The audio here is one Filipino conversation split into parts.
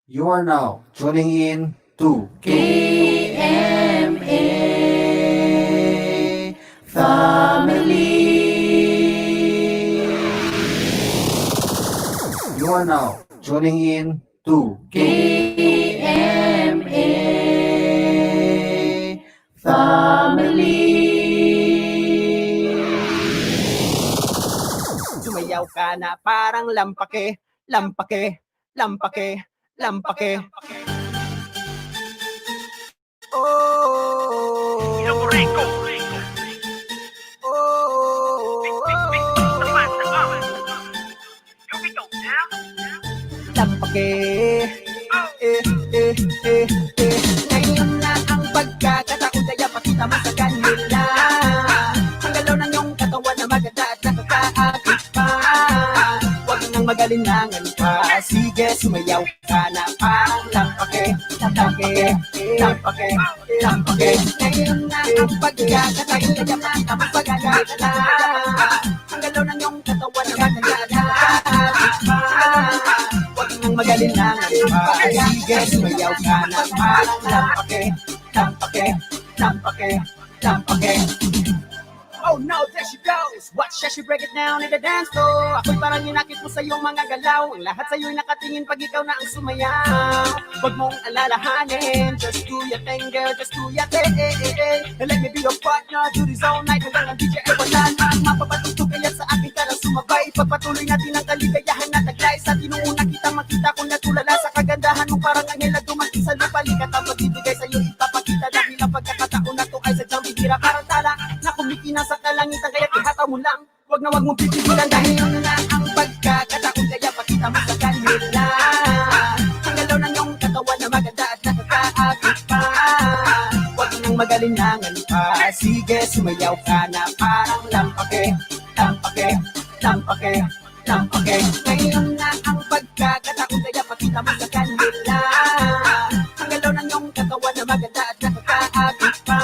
You are now tuning in to KMA Family. You are now tuning in to KMA Family. Sumayaw ka na parang lampake, lampake, lampake, lampake. Oh, lampake, ngayon na ang pagkakataon, kaya pakita mo sa kanila ang galaw ng iyong katawan na maganda at nakakaakit pa. Huwag nang magalinlangan pa, sige sumayaw ka na parang lampake, lampake, lampake, lampake. Ngayon na ang pagkakataon, kaya pakita mo sa kanila ang galaw ng iyong katawan na maganda at nakakaakit pa. Huwag nang magalinlangan pa, sige sumayaw ka na parang lampake, lampake, lampake, lampake. Oh no, there she goes. Watch as she break it down in the dance floor. Ako'y parang hinakit mo sa iyong mga galaw. Ang lahat sa'yo'y nakatingin pag ikaw na ang sumayaw. Huwag mong alalahanin. Just do your thing, girl. Just do your thing. And let me be your partner. Do this all night. Hanggang ang DJ ay wala na. Mapapatugtog kaya sa akin ka lang sumabay. Pagpatuloy natin ang kaligayahan na taglay. Sa tinuuna kita makita kung natulala sa kagandahan mo. Parang ang hila dumating sa lupa. Likat ang pagbibigay sa'yo ipapakita. Dahil ang pagkakataon na to ay sadyang bibira. Parang tala na kumikina sa kalangitan, kaya ihataw mo lang. Huwag na huwag mong pipigilan dahil yun na ang pagkakataon, kaya pakita mo sa kanila ang galaw ng iyong katawan na maganda at nakakaakit pa. Huwag nang magalinlangan pa, sige sumayaw ka na parang lampake, lampake, lampake, lampake. Ngayon na ang pagkakataon, kaya pakita mo sa kanila ang galaw ng iyong katawan na maganda at nakakaakit pa.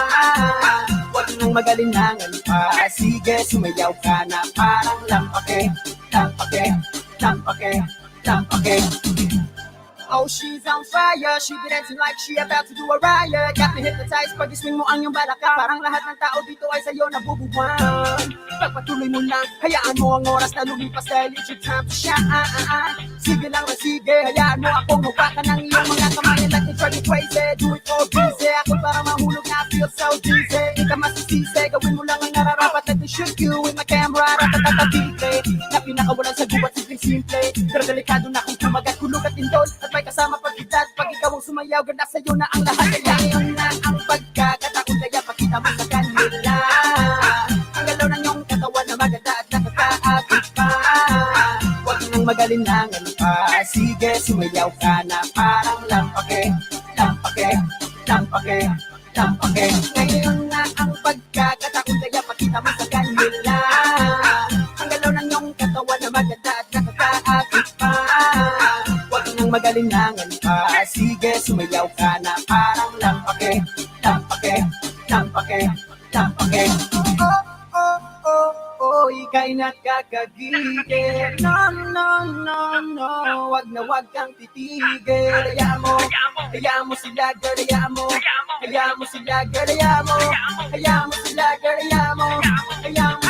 Huwag nang magalinlangan pa, sige sumayaw ka na parang lampake, lampake, lampake, lampake. Oh, she's on fire, she be dancing like she about to do a riot. Got me hypnotized pag iswing mo ang iyong balaka. Parang lahat ng tao dito ay sa'yo nabubuwan. Pagpatuloy mo lang, hayaan mo ang oras na lumipas dahil it's your time to shine. Sige lang na sige, hayaan mo akong hawakan ng iyong mga kamay. Like me drive me crazy, do it for busy. Ako para mahulog na I feel so dizzy. Di ka masisisi, gawin mo lang ang nararapat. Let me shoot you with my camera, ratatatabite. Na pinakawalan sa gubat, simple. Pero delikado na kung kumagat, kulog at indol. At may kasama pag-edad, pag ikaw ang sumayaw, ganda sa'yo na ang lahat. Kaya yun na ang pagkakataon, kaya pakita mo sa kanila ang galaw ng iyong katawan na maganda at nakakaakit pa. Huwag nang magalinlangan pa, sige sumayaw ka na parang lampake, lampake, lampake, lampake. Ngayon na ang pagkakataon, kaya pakita mo sa kanila ang galaw ng iyong katawan na maganda at nakakaakit pa. Huwag nang magalinlangan pa, sige sumayaw ka na parang lampake, lampake, lampake, lampake. Oh, oh, oh, oh, ika'y nakakagigil. No, no, no, no, wag na wag kang titigil. Hayaan mo sila, girl, hayaan mo sila, girl, hayaan mo sila, girl, hayaan mo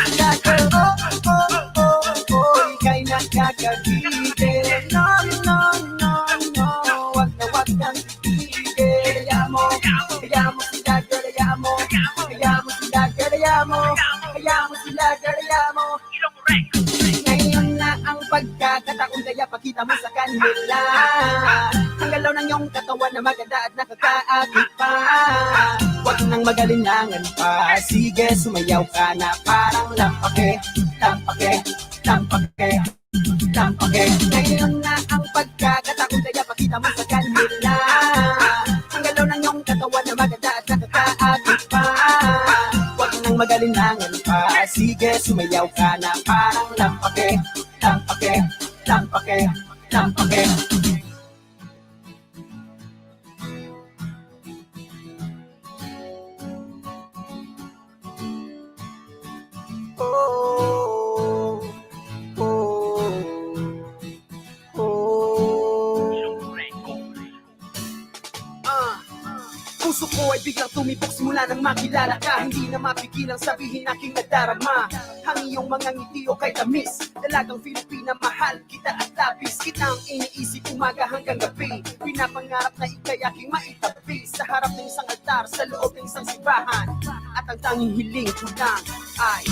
sila, girl. Oh, oh, oh, oh, ika'y nakakagigil. No, no, no, no, wag na wag kang titigil. Hayaan mo sila, girl, hayaan mo sila, girl, hayaan mo sila, girl, hayaan mo. Ngayon na ang pagkakataon, kaya pakita mo sa kanila ang galaw ng iyong katawan na maganda at nakakaakit pa. Huwag nang magalinlangan pa, sige sumayaw ka na parang lampake, lampake, lampake, lampake. Ngayon na ang pagkakataon, kaya pakita mo sa kanila ang galaw ng iyong katawan na maganda at nakakaakit pa. Huwag nang magalinlangan pa, sige sumayaw ka na parang lampake, lampake, lampake, lampake. Oh, oh, oh. puso ko ay biglang tumibok simula nang makilala ka. Hindi na mapigilang sabihin aking nadarama. Ang iyong mga ngiti o kay tamis, dalagang Filipina, mahal kita at labis. Kita ang iniisip umaga hanggang gabi. Pinapangarap na ikay aking maitabi sa harap ng isang altar, sa loob ng isang simbahan. At ang tanging hiling ko lang ay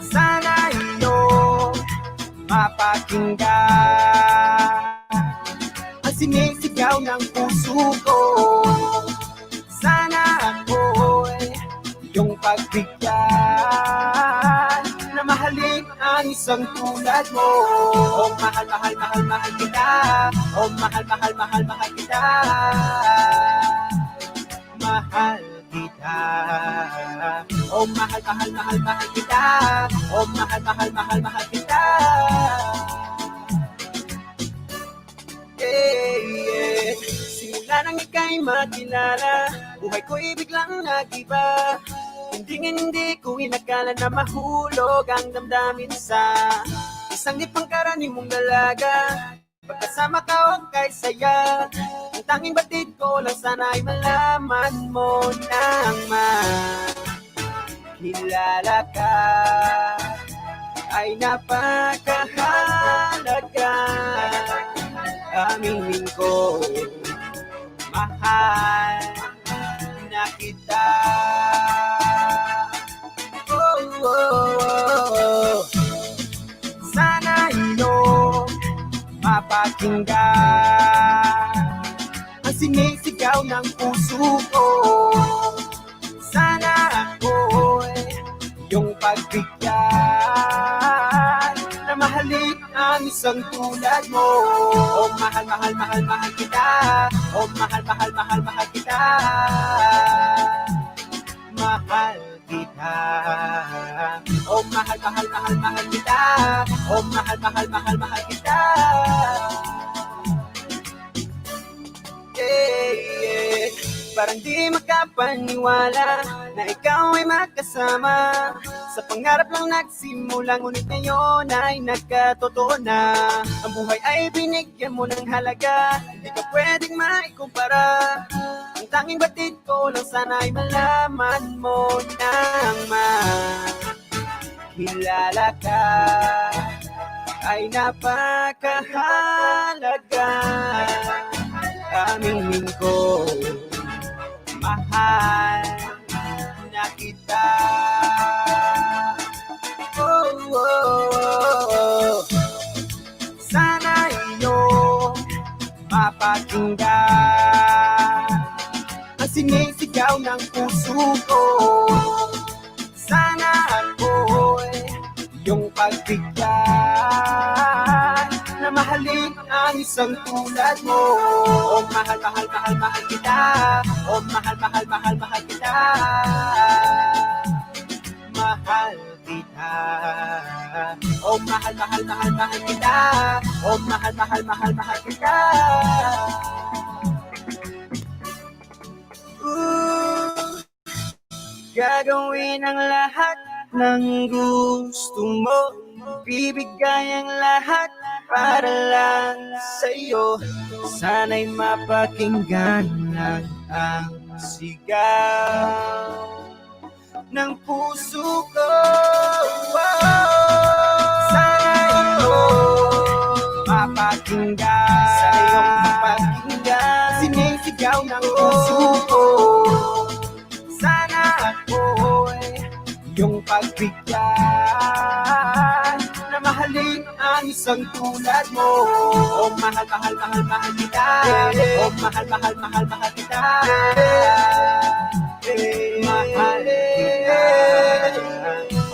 sana iyong mapakinggan ang sinisigaw ng puso ko. Sana ako'y iyong pagbigyan na mahalin ang isang tulad mo. Oh mahal, mahal, mahal, mahal kita. Oh mahal, mahal, mahal, mahal kita. Mahal kita. Oh mahal, mahal, mahal, mahal kita. Oh mahal, mahal, mahal, mahal kita. Yeah. Simula nang ika'y makilala, buhay ko'y biglang nag-iba. Hindi ko inakala na mahulog ang damdamin sa isang di pangkaraniwang dalaga. Pagkasama ka o kay saya, ang tanging batid ko lang sana ay malaman mo nang makilala ka ay napakahalaga. Aminin ko, mahal na kita. Oh, oh, oh. Sana iyong mapakinggan ang sinisigaw ng puso ko. Sana ako'y iyong pagbigyan na mahalin ang isang tulad mo. Oh mahal, mahal, mahal, mahal kita. Oh mahal, mahal, mahal, mahal kita. Mahal kita. Oh mahal, mahal, mahal, mahal kita. Oh mahal, mahal, mahal, mahal kita. Yeah. Parang di makapaniwala na ikaw ay makasama. Sa pangarap lang nagsimula, ngunit ngayon ay nagkatotoo na. Ang buhay ay binigyan mo ng halaga, hindi ka pwedeng maikumpara. Ang tanging batid ko lang sana ay malaman mo nang makilala ka ay napakahalaga. Aminin ko, mahal na kita. Oh, oh, oh. Sana iyong mapakinggan ang sinisigaw ng puso ko. Sana ako'y iyong pagbigyan na mahalin ang isang tulad mo. Oh mahal, mahal, mahal, mahal kita. Oh mahal, mahal, mahal, mahal kita. Mahal kita. Oh mahal, mahal, mahal, mahal kita. Oh mahal, mahal, mahal, mahal kita. Gagawin ang lahat ng gusto mo. Bibigay ang lahat para lang sa'yo. Sana'y mapakinggan lang ang sigaw ng puso ko. Sana iyong mapakinggan. Sana iyong mapakinggan sinisigaw ng puso ko. Sana ako'y iyong pagbigyan na mahalin ang isang tulad mo. Oh mahal, mahal, mahal, mahal kita. Oh mahal, mahal, mahal, mahal kita. Mahal kita.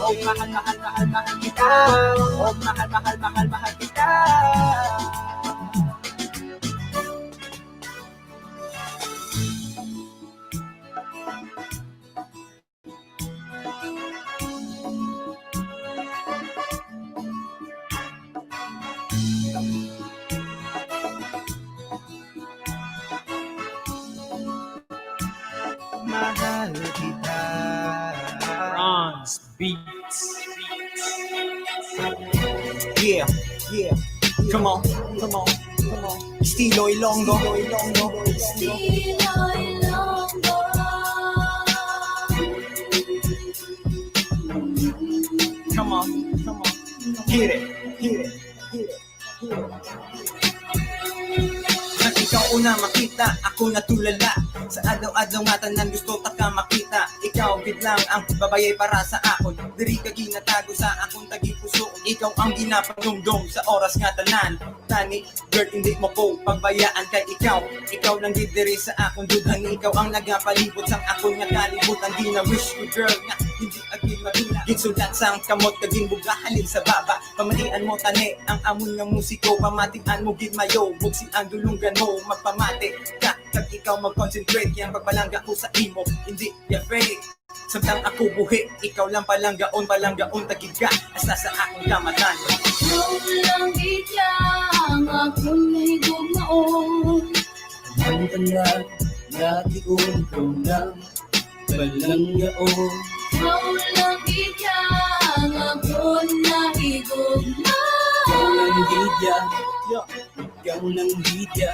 Oh mahal, mahal, mahal, mahal kita. Oh mahal, mahal, mahal, mahal kita. Mahal kita. Bronze Beats. Yeah, yeah. Come on, come on, come on. Estilo Ilonggo. Estilo Ilonggo. Hit it, hit it, hit it, hit it. Nang ikaw una makita, ako natulala. Sa adlaw-adlaw nga tanan gusto ta ka makita. Ikaw biglang ang babayay para sa akon. Diri ka ginatago sa akong tagi-puso. Ikaw ang ginapanungdong sa oras nga tanan. Tani, girl, hindi mo ko pagbayaan kay ikaw. Ikaw lang gid diri sa akong dudhan. Ikaw ang nagapalibot sang akon nga kalibutan. Gina-wish ko, girl, nga hindi agad madula. Ginsulat sang kamot kaging bugahalin sa baba. Pamalian mo tani ang amon nga musiko. Pamatian mo gid mayo. Bugsin ang dulungan mo. Magpamati ka kag ikaw mag-concentrate. Yang pagbalangga ko sa imo, hindi ya fake. Samtang ako buhi, ikaw lang palanggaon tagig ka asa sa akong kamatan. Ikaw lang ityang akong nahigugmaon. Ang tanyan, natiun ko lang palanggaon. Ikaw lang ityang akong nahigugmaon. Ikaw lang gidya, ikaw lang gidya.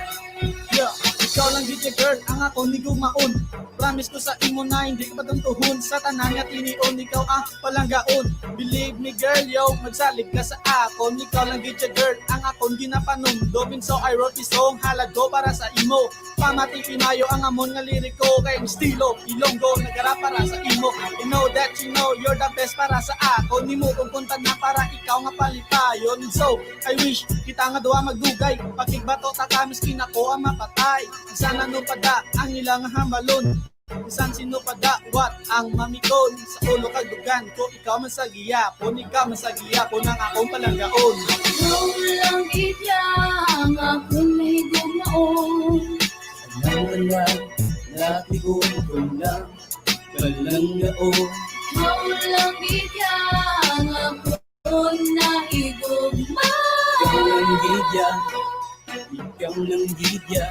Ikaw lang DJ girl, ang ako ni Gumaon. Promise ko sa imo na hindi ka patuntuhon. Sa tanan nga tinion, ikaw ang palanggaon. Believe me girl, yo, magsalig ka sa akon. Ikaw lang DJ girl, ang akon ginapanundobin. So I wrote this song, halado para sa imo. Pamati pinayo ang amon nga liriko. Kayong estilo, ilonggo, nagara para sa imo. I know that you know you're the best para sa akon. Ni mo kung punta na para ikaw nga palipayon. So I wish kita nga duwa magdugay. Pagkigbato takamis kinako ang mapatay. Sana no pada ang ilang hamalon. Isan sino pada what ang mamikon. Sa ulo kadugan ko ikaw man sa giyapon. Ikaw man sa giyapon ang akong palanggaon. Ikaw lang ityang akong nahigugmaon. Ang tanyan, natiun ko lang palanggaon. Ikaw lang ityang akong nahigugmaon. Ikaw lang gidya, ikaw lang gidya.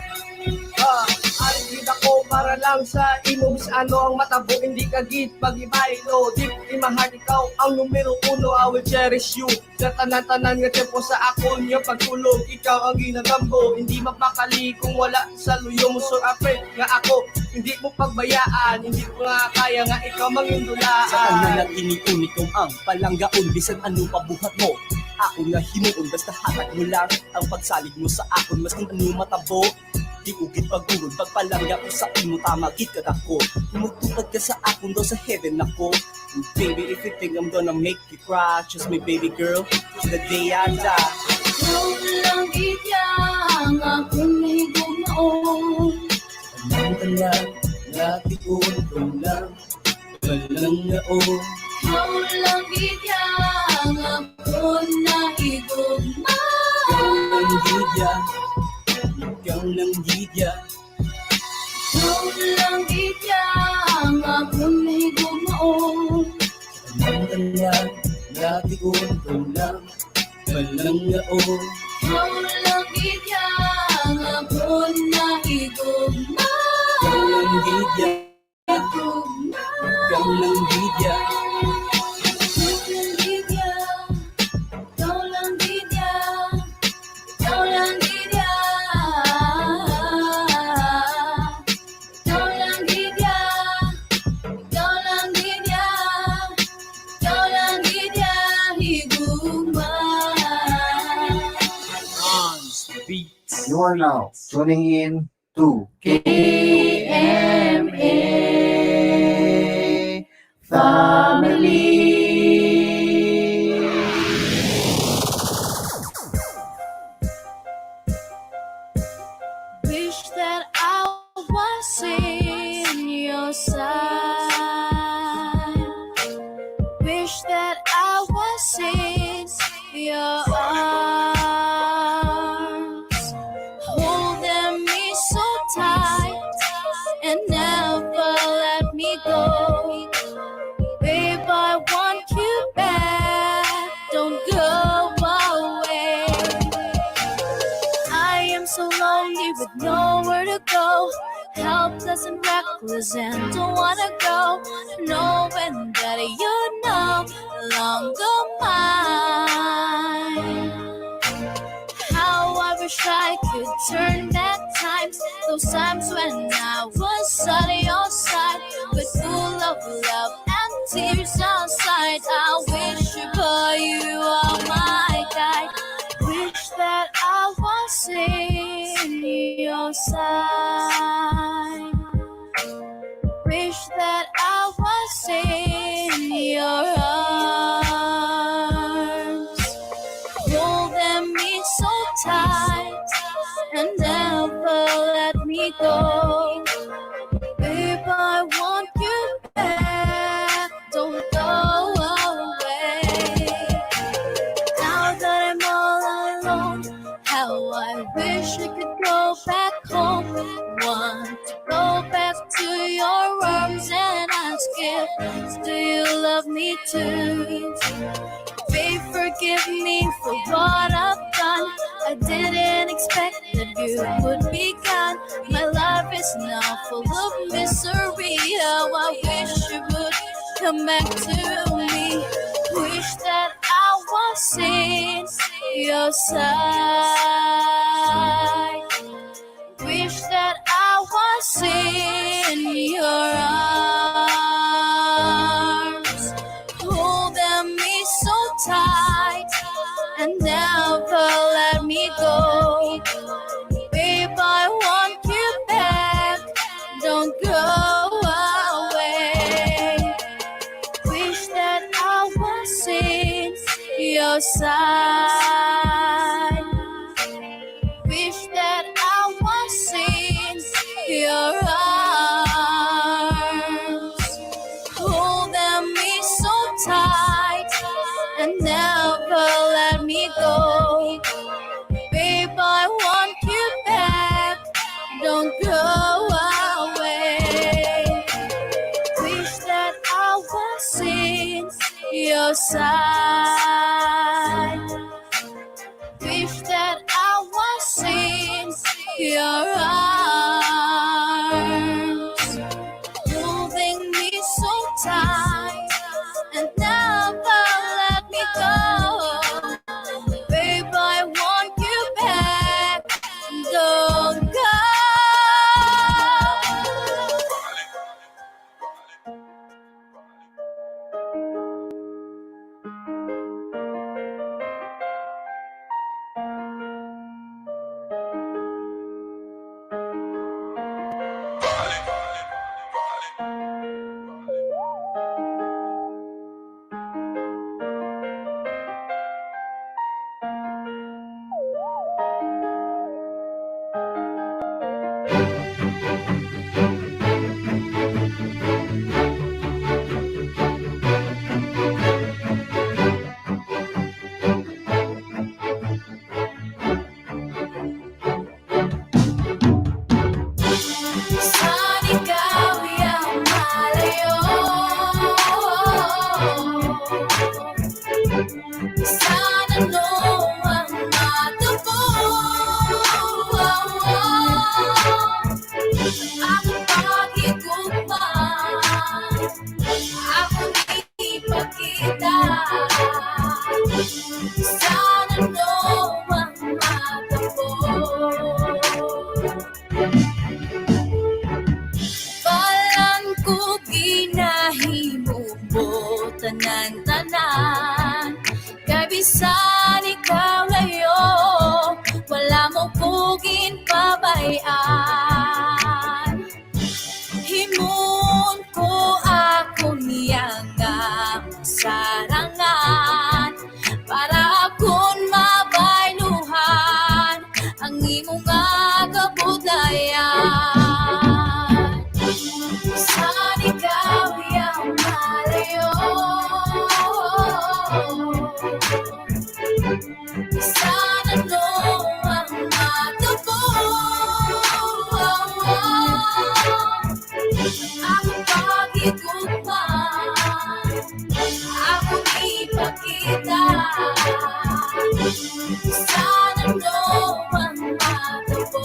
Aring ako para lang sa imo. Sa ano ang matabo, hindi ka git pag-ibaylo. Deep in my heart, ikaw ang numero uno. I will cherish you. Sa tanan-tanan nga tempo sa akon nga pagtulog. Ikaw ang ginagambo, hindi mapakali kung wala sa luyo mo. So afraid nga ako, hindi mo pagbayaan. Hindi ko nga kaya nga ikaw mangindulaan. Sa tanan ang iniun, ikaw ang palanggaon. Bisan ano pa buhat mo, ako nga himuon. Basta hatag mo lang ang pagsalig mo sa akon. Mas kung ano matabo, di ugit pag-uod. Pagpalangga ko sa imo, tamagit ka ako. Magtupad ka sa akon daw sa heaven ako. And baby, if you think I'm gonna make you cry, trust me baby girl, it's the day I die. Ikaw lang ityang akong nahigugmaon. Ang tanyan, natiun ko lang palanggaon. Ikaw lang ityang akong nahigugmaon. Ikaw lang gidya, ikaw lang gidya. Ikaw lang ityang akong nahigugmaon. Ang tanyan, natiun ko lang palanggaon. Ikaw lang ityang akong nahigugmaon. Ikaw lang gidya, ikaw lang gidya. Ikaw lang gidya. Ikaw lang gidya. Ikaw lang gidya. Ikaw lang gidya. Ikaw lang gidya. Higugma. Bronze Beats. You are now tuning in to KMA Family. Wish that I was in your side. Wish that I was in your arms, holding me so tight and never let me go. Babe, I want you back. Don't go away. I am so lonely with nowhere to go, helpless and reckless and don't wanna go, knowing that you're no longer mine. How I wish I could turn back times, those times when I was on your side, but full of love and tears outside. I wish you, but you are mine. tight and never let me go. Babe, I want you back, don't go away. Now that I'm all alone, how I wish I could go back home. Want to go back to your arms and ask if do you love me too? Babe, forgive me for what I've done. I didn't expect that you would be gone. My life is now full of misery. How I wish you would come back to me. Wish that I was in your side. Wish that I was in your arms, holding me so tight and never let me go. Babe, I want you back, don't go away. Wish that I was in your side. Wish that I was in your arms, holding me so tight and never let me go. Babe, I want you back, don't go away. Wish that I was in your side. Wish that I was in your arms, holding me so tight and never let me go. Babe, I want you back, don't go. Saan ikaw iyang malayo? Saan ano ang matabo? Ako pag-igugma, ako ipakita. Saan ano ang matabo? Balang ko ginahimo mo tanan-tanan. Kay bisan ikaw layo, wala mo pugin pabayaan. Himon ko ako niyang sarangan para akong mabayluhan ang imong kabudayan. Saan ikaw iyang malayo? Saan ano ang matabo? Ako pag-igugma, ako ipakita. Saan ano ang matabo?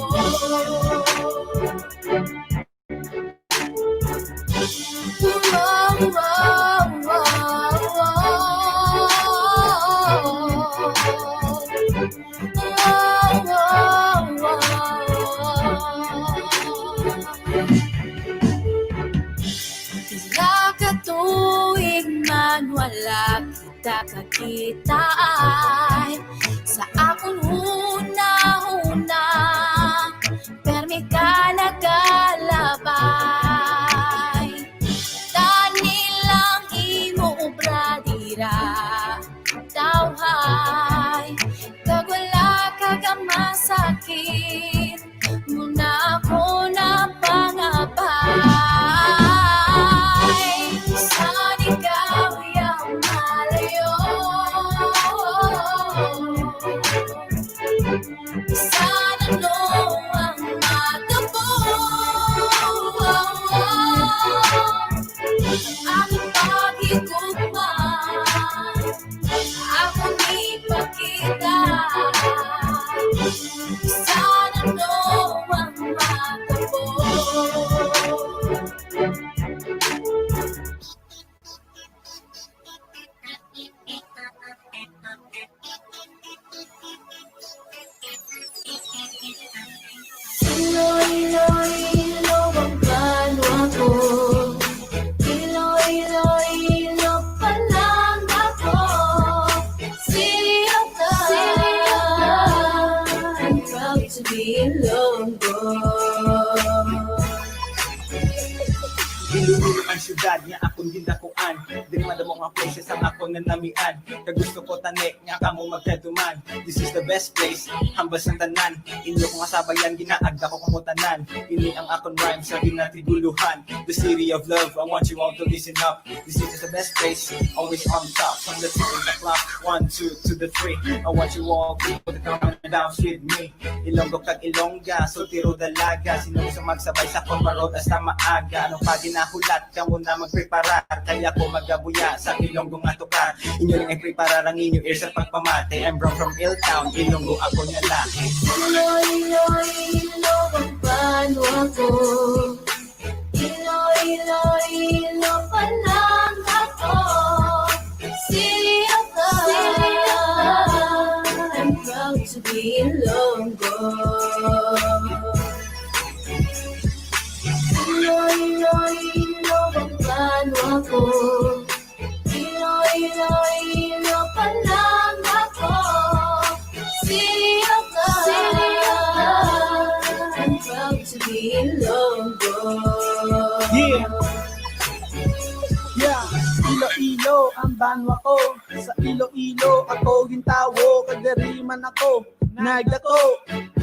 Nakatuig man wala kita kakita ay sa akong huna-huna permi ka nagalabay. Tani lang imo obra dira tawhay kag wala ka gamas sakit mo na ako napangabay. Saan ikaw yung malayo? Saan ano ang matabo? Aking pakikugma, akong ipakita. Saan ano ang matabo? Ilo ang banwa ko. Ilo pa lang ako. Siliw ka. I'm proud to be Ilonggo. Iloilo ang syudad nga akong gindakuan. Diri madamo nga places ang ako nanamian. Kagusto ko tani nga kamo magkaduman. This is the best place, hambas ng tanan. Inyo ko nga sabayan, ginaagda ko kumutanan. Ini ang akong rhyme sa ginatiguluhan. The city of love, I want you all to listen up. This is the best place, always on top. From the 2 to the clock, 1, 2 to the 3. I want you all to put the count down with me. Ilonggo kag Ilongga, so tiro dalaga. Sino gusto magsabay sa Conmarod hasta maaga. Anong paginahulat ka muna magpreparar. Kaya ko magabuya sa Ilonggo nga tukar. Inyo lang ay preparar ang inyong ear sa pagpamate. I'm from Town, Ilonggo ako niya lahi. Ilo ang banwa ko. Ilo pa lang ako. Siliw ka. I'm proud to be Ilonggo. Ilo ang banwa ko. Ilo pa lang ako. Siliw ka. I'm proud to be Ilonggo. Yeah, Iloilo ang banwa ko. Sa Iloilo ako gintawo, kagariman ako nagdako.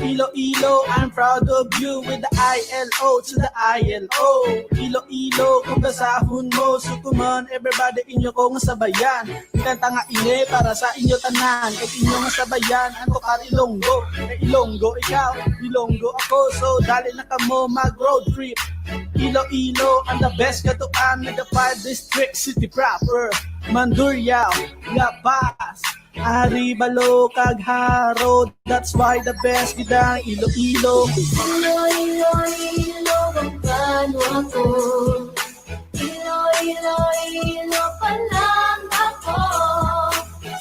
Iloilo, I'm proud of you with the ILO to the ILO. Iloilo, kung kasahon mo, sukuman, everybody inyo ko nga sabayan. Kanta nga ini para sa inyo tanan, kay inyo nga sabayan, ang tukar Ilonggo. Kay Ilonggo ikaw, Ilonggo ako, so dali na kamo mag road trip. Iloilo, ang the best katuan, nag 5 district city proper. Mandurriao, La Paz, Aribalo, Cagharo, that's why the best gidang Iloilo. Ilo ang banwa ko. Ilo pa lang ako.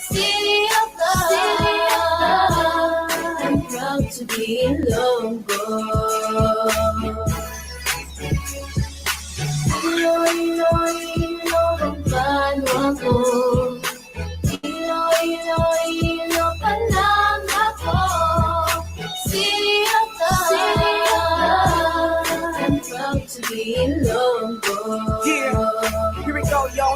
Siliw ka. I'm proud to be Ilonggo. Ilo ang banwa ko. Ilo pa lang ako. Siliw ka. I'm proud to be Ilonggo. Yeah, here we go, yo.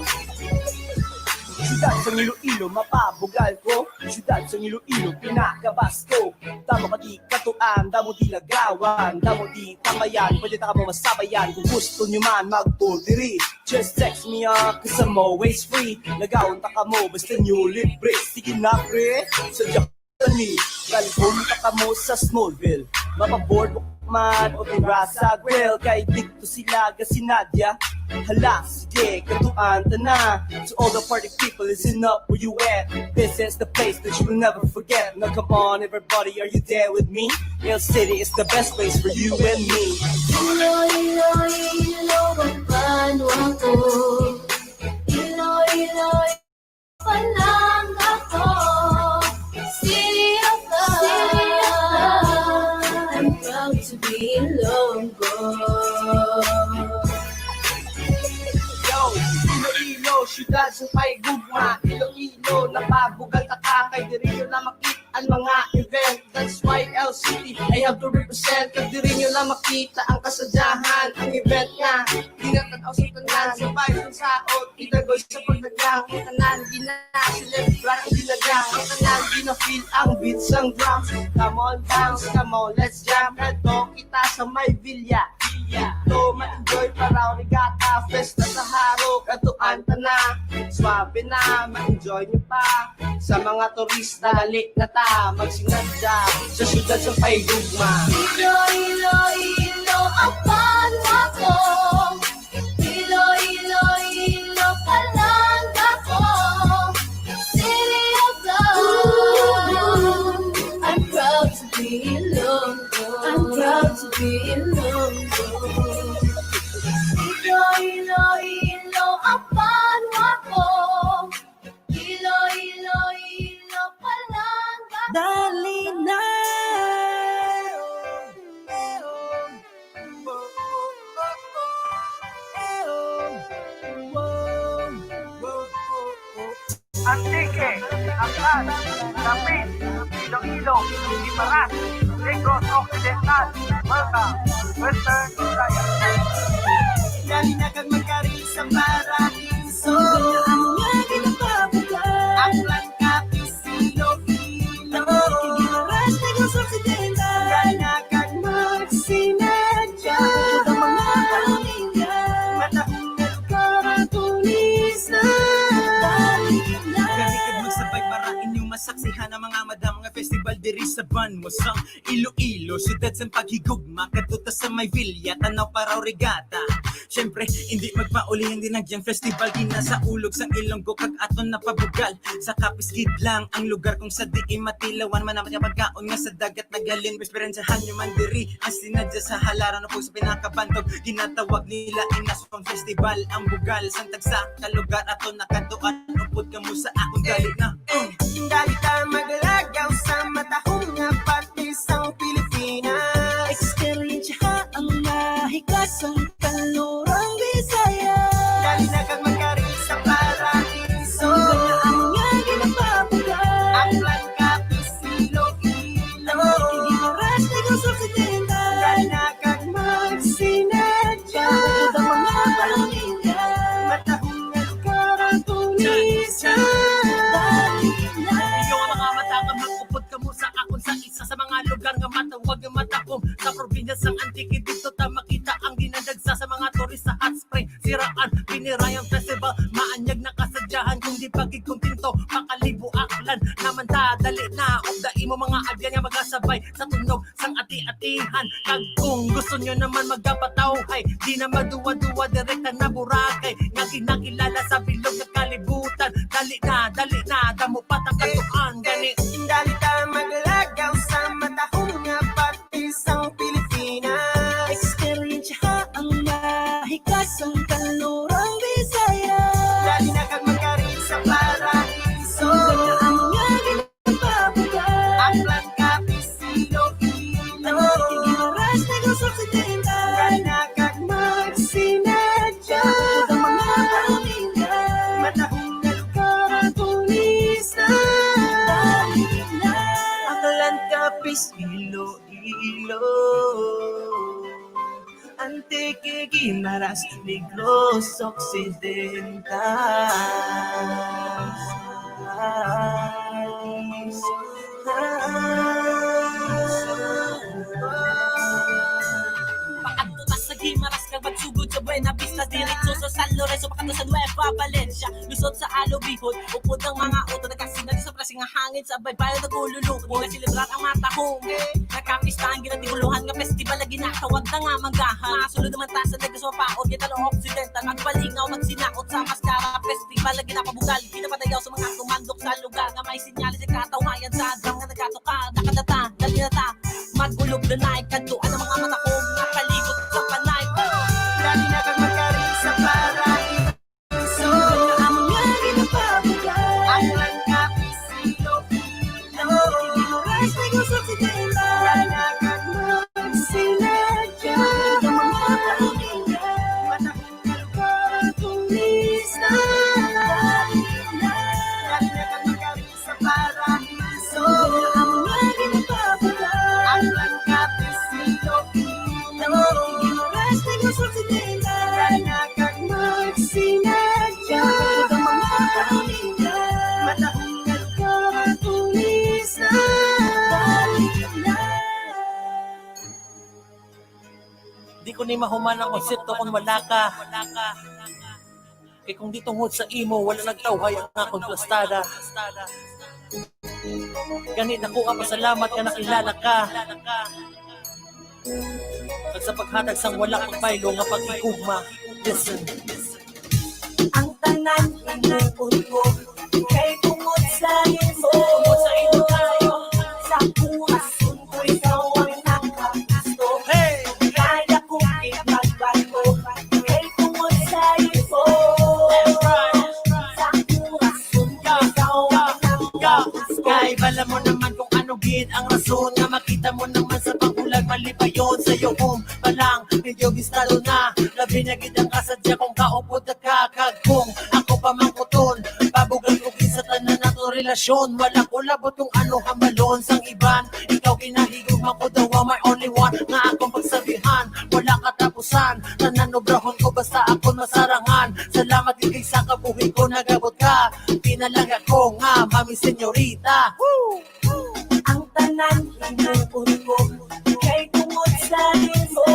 Syudad sa Iloilo, mapabugal ko. Syudad sa Iloilo, pinakabas ko. Damo ka di katuan, damo di lagawan, damo di tamayan, pwede ta ka mo masabayan. Kung gusto nyo man mag-diri, just text me up, cause I'm always free. Lagawin ta ka mo, basta nyo libre. Sige na pre, sa Japanese, galbon ta ka mo sa Smallville. Mapaboard mo man o tira sa grill, kay dito sila ga si Nadia. Hala, sige, katuan ta na. To all the party people, listen up where you at. This is the place that you will never forget. Now come on everybody, are you there with me? Hill City is the best place for you and me. Ilo ang banwa ko. Ilo pa lang ako. Siliw ka. I'm proud to be Ilonggo. Yo, Iloilo, syudad sa paigugma. Iloilo, napabugal ta ka, kay diri yun na makita ang mga event. Dance, YL City, I have to represent. Kag di rin nyo lang makita ang kasadyahan. Ang event nga, di na tanaw sa tanan. Sabay sa saot, itagoy sa pagdagang. Ang tanan, di na celebrar ang dinagang. Ang tanan, di na feel ang beats ang drums. Come on, bounce, come on, let's jam. Eto, kita sa may villa. Ito, ma-enjoy paraw regata. Festa sa harok, atuan na. Swabe na, ma-enjoy nyo pa. Sa mga turista, dali na ta. Magsingadya sa syudad sa Paigugma. Ilo, ilo, ilo, ang panwa ko. Ilo, ilo, ilo, palangga ko. City of love. I'm proud to be Ilonggo. I'm proud to be Ilonggo. Ilo, ilo, ilo, ang panwa ko. Ilo, ilo, ilo, palangga ko. Dali na. Antique, Aklan, Lapid, Iloilo, Guimaras, Negros Occidental, Welcome, Western Visayas. Dali na kag magkari sa paraiso. Ang nga ginapabugan. Ang Langkapis, Iloilo. Kigimaras, Negros Occidental. Dali na kag magsinadya. Ang mga pamilya. Matahong na lugar ang tulisan. Dali na. Galikad magsabay para inyong masaksihan ang mga madam nga festival diri sa Banmo sa Iloilo, siyudad sa paghigugma kadto sa may villa, tanaw paraw regata. Syempre, hindi magpauli hindi nagyang festival gina sa ulog sang Ilonggo kag aton na pabugal. Sa Kapisgid lang ang lugar kung sa diin matilawan man ang pagkaon nga sa dagat nagaling. Esperansahan nyo man diri ang sinadya sa halaran o sa pinakabantog. Ginatawag nila Inasong Festival ang bugal. Santag sa kalugar aton nakatuan upod ka mo sa akong gali na. Dali ta maglagaw sa matahong nga partisang Pilipinas. Experience ha ang nahigasang kalurang Bisaya. Dali na kag magkari sa paraiso. Ang nga ginapabugan. Ang Langkapis, Iloilo. Kigimaras, Negros Occidental. Dali na kag magsinadya. Ang mga pamilya. Matahong nga lugar ang tulisan. Dali na. Ikaw ang mga mata nga magupod ka mo sa akon sa isa sa mga lugar nga matawag nga matapong sa probinsya sang Antique. Dito ta makita ang dinadagsa sa mga turista hot spring siraan pinirayang festival maanyag na kasadyahan kung di pagkikuntinto makalibo aklan naman ta dali na of the imo mga agyan nga magasabay sa tunog sang ati-atihan kag kung gusto nyo naman magapatawhay di na maduwa-duwa direkta na Boracay nga kinakilala sa bilog na kalibutan dali na damo patang katuan gani. Dali ta maglagaw sa matahong nga partisang Pilipinas. Experience ha ang nahigasang kalurang Bisaya. Dali na kag magkari sa paraiso. Ang nga ginapabugan. Ang Langkapis, Iloilo. Kigimaras, Negros Occidental. Dali na kag magsinadya. Ang mga pamilya. Matahong nga lugar ang tulisan. Dali na. Ang Langkapis, Iloilo. Antique, Guimaras, Negros Paadto ta sa Guimaras kag magsugod sa Buena Vista diretso sa San Lorenzo pakato sa Nueva Valencia lusod sa Alo Bicol upod ang mga auto nagkasinag sa prasing nga hangin sa baybayon nagululupo nga celebrar ang matahong nakapistahan ginatiguluhan nga festival na ginatawag na nga magahan masulod naman ta sa Negros Mapaod Gitalo Occidental magpalingaw magsinaot sa Mascara Festival na ginapabugal ginapadayaw sa mga tumandok sa lugar nga may sinyalis sa katawayan sa drum nga nagkatuka nakadata dali na ta magulog na naik kantuan ang mga matahong nga palibot sa panay. Dali na kag magkari sa paraiso. Ang nga ginapabugan. Ang Langkapis, Iloilo. Kigimaras, Negros Occidental. Dali na kag magsinadya. Ang mga pamilya. Matahong nga lugar ang tulisan. Dali na. Dali na kag magkari sa paraiso. Ang nga ginapabugan. Di ko ni mahuman ang konsepto kung wala ka. Kaya kung di tungod sa imo, wala nagtawhay ang akong plastada. Ganit ako pasalamat ka nakilala ka. At sa paghatag sang wala kang baylo nga pag-igugma. Listen. Ang tanan inuun ko kay tungod sa imo. Sa puso ko ikaw ang nakagusto. Kaya kong ipagbago kay tungod sa imo. Sa puso ko ikaw ang nakagusto. Kay bala mo naman kung ano gid ang rason nga makita mo naman sa pangkulag mali pa yun sa'yo kung palang medyo gistalo na labi na gid ang kasadya kung kaupod na kakagkong ako pa mangkuton pabugal ko sa tanan na to relasyon wala ko labot kung ano hamalon sang iban ikaw kinahigog ko daw my only one nga akong pagsabihan wala katapusan tanan obrahon ko basta ako masarangan salamat gid sa kabuhi ko nagabot ka pinalang ako nga mami senyorita. Ang tanan inuun ko kay tungod sa imo.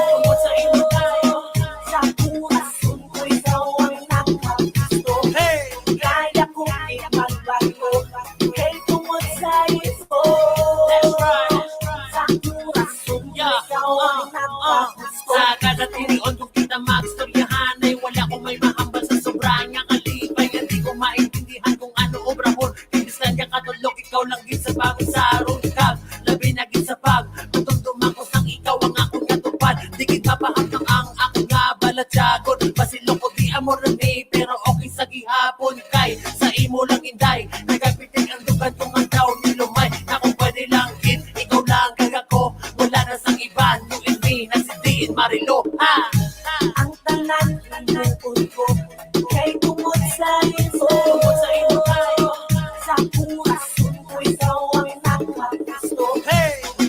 Sa puso ko ikaw ang nakagusto. Kaya kong ipagbago kay tungod sa imo. Sa puso ko ikaw ang nakagusto. Sa kada tinion kung kita magstoryahan ay wala kong may mahambal sa sobrang nga kalipay hindi ko maintindihan kung ano obrahon hindi lang ka katulog ikaw lang gid sa bagong sarong kag labi na gid sa pag tutundumang ko sang ikaw ang akong natupad di gid mapahangtang ang akong nga balatyagon basilong ko di amor ni pero okay sa gihapon kay sa imo lang inday nagapitik ang dugan kung ang daw ni lumay na kung pwede lang gid ikaw lang kag ako wala na sang iban you and me na si Dean Marilo ha. Ang tanan inuun ko kay tungod sa imo. Sa puso ko ikaw ang nakagusto.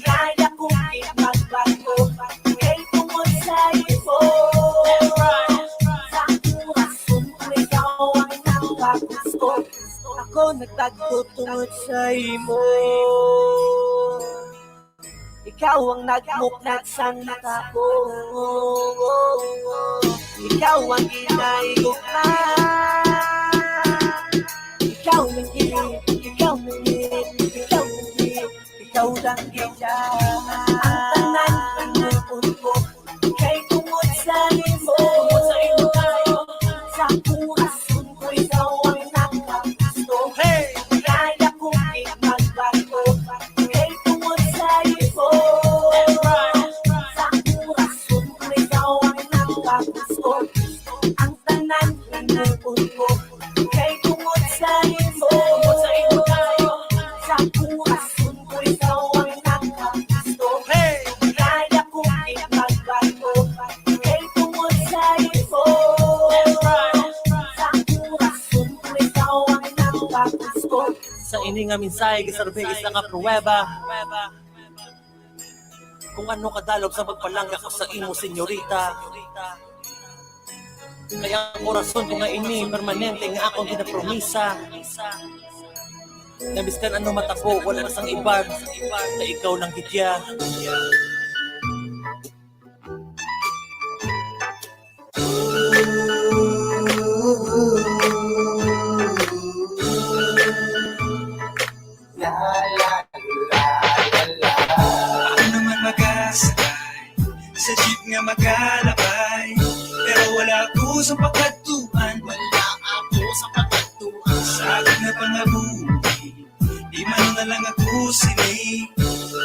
Kaya kong ipagbago kay tungod sa imo. Sa puso ko ikaw ang nakagusto. Ako nagtagpo tungod sa imo. Ikaw ang nagmuklat sa mata ko. Ikaw ang ginahigugma. Ikaw lang gid, ikaw lang gid, ikaw lang gid, ikaw lang gid. Ang tanan inuun ko kay tungod sa imo. Sa puso ko ikaw ang nakagusto. Kaya kong ipagbago kay tungod sa imo. Sa puso ko ikaw ang nakagusto. Ang tanan inuun ko kay tungod sa imo. Sa puso ko ikaw ang nakagusto. Kaya kong ipagbago kay tungod sa imo. Sa puso ko ikaw ang nakagusto. Sa ini nga mensahe gisurvey isa nga pruweba kung ano kadalog sa pagpalangga ko sa imo senyorita kaya ang orason ko nga ini permanente nga akong ginapromisa na biskan ano matabo wala na sang iban na ikaw lang gidya. Ako naman magasakay sa jeep nga magalabay pero wala ako sa pagkatuan. Wala ako sa pagkatuan. Sa akin na pangabuhi di man na lang ako sini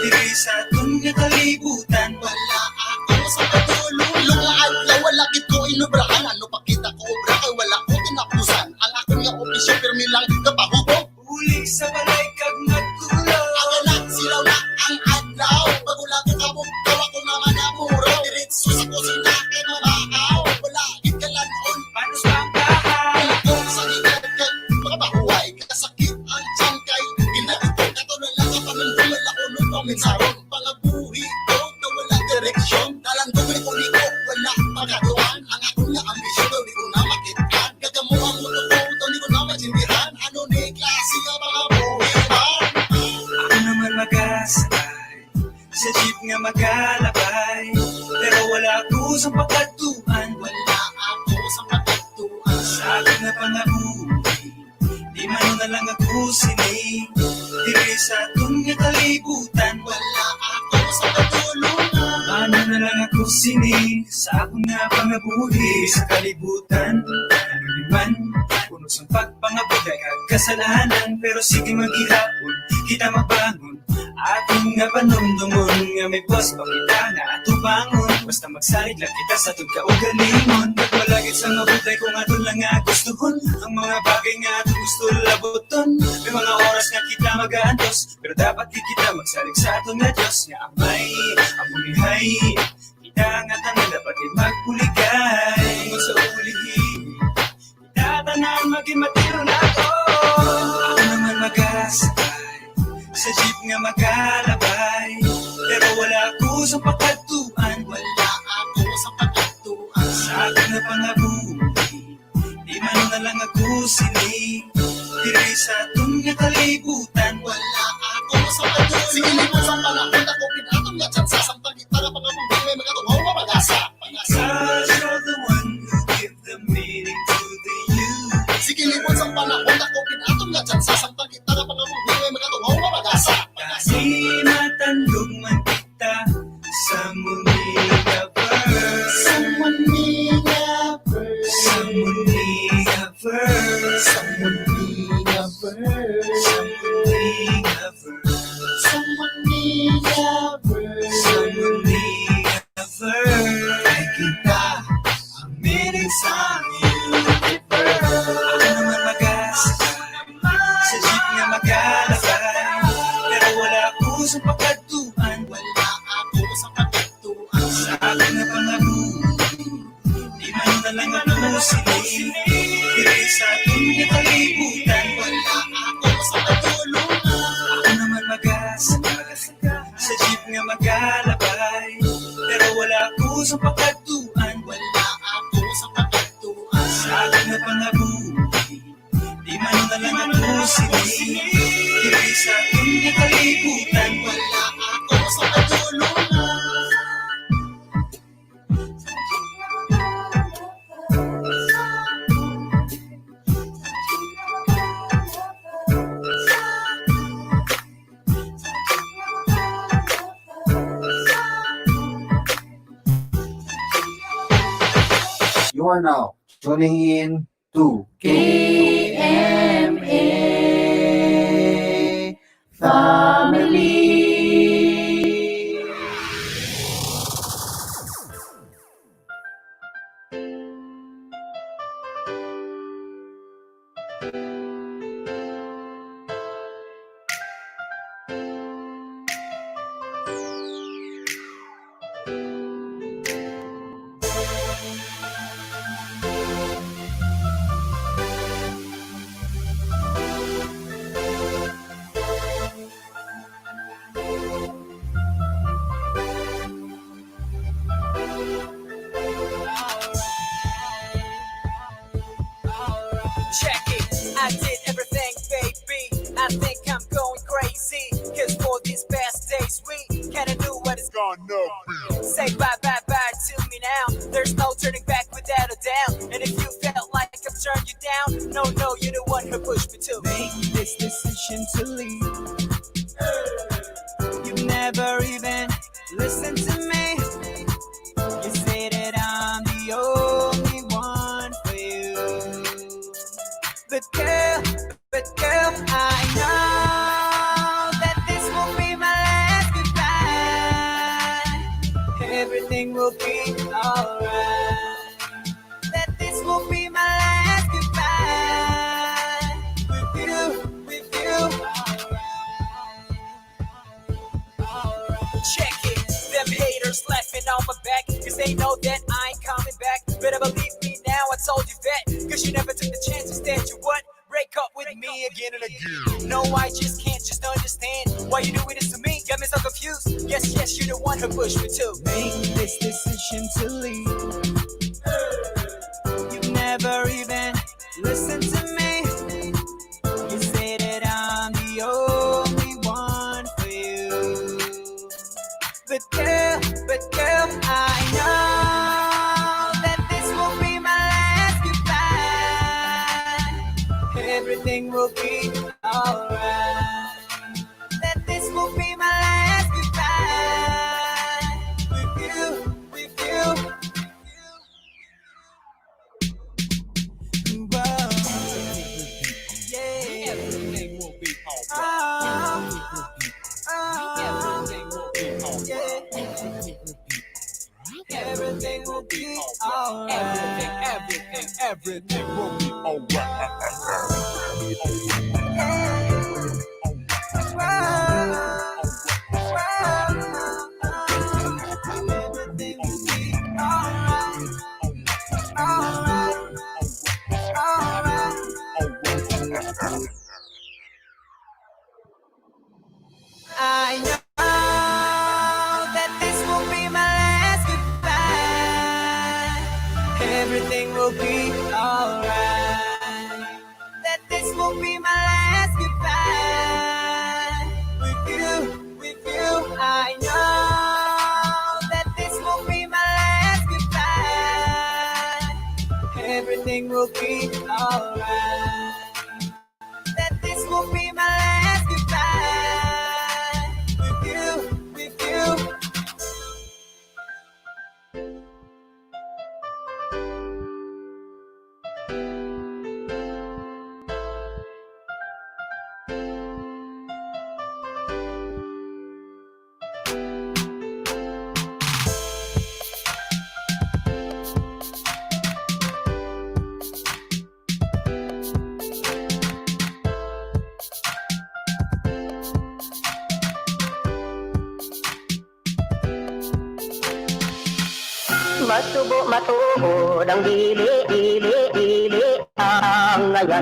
diri sa atong nga kalibutan. Wala ako sa pagtulong adlaw wala kit ko inubrahan ano pakita ko obra kay wala ko tinapusan ang akong nga opisyon pirmi lang kapahubog uli sa balay kag nagtulog. Ako na silaw na ang adlaw pagula ko kabog kawa ko naman na muro diretso sa kusina kay mabakaw wala gid kalanon paano sa bahay ako sa likod kag mga bahuay kasakit ang tiyan kay ginadto katulad lang ka pamindol wala ko nung komensaron pangabuhi ko na wala direksyon dalang dumi ko ni ko wala magatuan ang akong nga ambisyon daw di ko na makitaan gagamo ang mundo ko daw di ko na masindihan ano ni klase nga mga buhi ako naman magasakay sa jeep nga magalabay pero wala ako sa pagkatuan. Wala ako sa pagkatuan. Sa akin na pangabuhi, di man na lang ako sining. Diri sa atong kalibutan, wala ako sa katulungan. Ano na lang ako sining sa akong na pangabuhi. Sa kalibutan, ano naman, puno sa pagpangabot ay kasalanan. Pero sige maghihapon, kita magbangon. Ating nga panumdumon nga may buwas pa kita nga ato bangon. Basta magsalig lang kita sa itong kaugalingon. Nagwalagit sa mabuday kung ato lang nga gustuhon. Ang mga bagay nga ato gusto labuton. May mga oras nga kita mag-aantos, pero dapat di kita magsalig sa ato nga Diyos. Nga amay, ang bulihay, kita nga tanan dapat di magpuligay. Kung sa ulihin, kita tanan maging matiro na ako. Ako naman mag-asakay sa jeep nga magalabay, pero wala ako sa pagkatuan. Wala ako sa pagkatuan. Sa akin na pangabuhi, di man na lang ako sining. Diri sa atong nga kalibutan, wala ako sa pagkatuan. Sige mo sa panahon ako pinatong nga chan sa sampang kita nga pangabuhi may magatumaw nga mag-asa. Cause you're the one who give the meaning to the you. Sige mo sa panahon ako pinatong nga chan sa sampang kita nga pangabuhi may magatumaw nga mag-asa. Kasi matandog man kita sa muniverse. Sa muniverse. Sa muniverse. Sa muniverse. Sa muniverse. Sa muniverse. Sa muniverse. Ay kita ang meaning sa universe. Ako naman mag-asakay sa jeep nga magalagay, pero wala ako sa pagkatuan. Wala ako sa pagkatuan. Sa akin na pangabuhi, di man na lang ako sining. Diri sa atong kalibutan, wala ako sa katulungan. Ako naman mag-asakay sa jeep nga magalabay, pero wala ako sa pagkatuan. Wala ako sa pagkatuan. Sa akin na pangabuhi, di man na lang ako sining. Diri sa atong kalibutan, wala ako sa katulungan. You are now tuning in to KMA Family. Check it, I did everything, baby. I think I'm going crazy. Cause for these past days, we kinda knew what it's gonna be. Say bye, bye, bye to me now. There's no turning back without a doubt. And if you felt like I've turned you down, no, no, you're the one who pushed me to Make this decision to leave. You never even listened to me. You say that I'm the only one for you. But girl, I know that this will be my last goodbye. Everything will be alright. That this will be my last goodbye. With you, check it. Them haters laughing on my back, cause they know that I ain't coming back. Better believe me now, I told you that. Cause you never took the chance, instead you what? Break up with me again and again. No, I just can't just understand why you doing this to me. Got me so confused. Yes, yes, you're the one who pushed me to make this decision to leave. You've never even listened to me. You say that I'm the only one for you. But girl, but girl, I know that this will be my last goodbye. Everything will be alright. That this will be my last goodbye. With you. Whoa. Yeah. Everything will be alright. Everything will be alright. Everything will be alright. Everything will be alright. Alright. Alright. I know that this will be my last goodbye. Everything will be alright. That this will be my last goodbye. With you, I know that this will be my last goodbye. Everything will be alright. That this will be my last goodbye. With you. Masubo matuhod ang dili ang ngayon. Yan.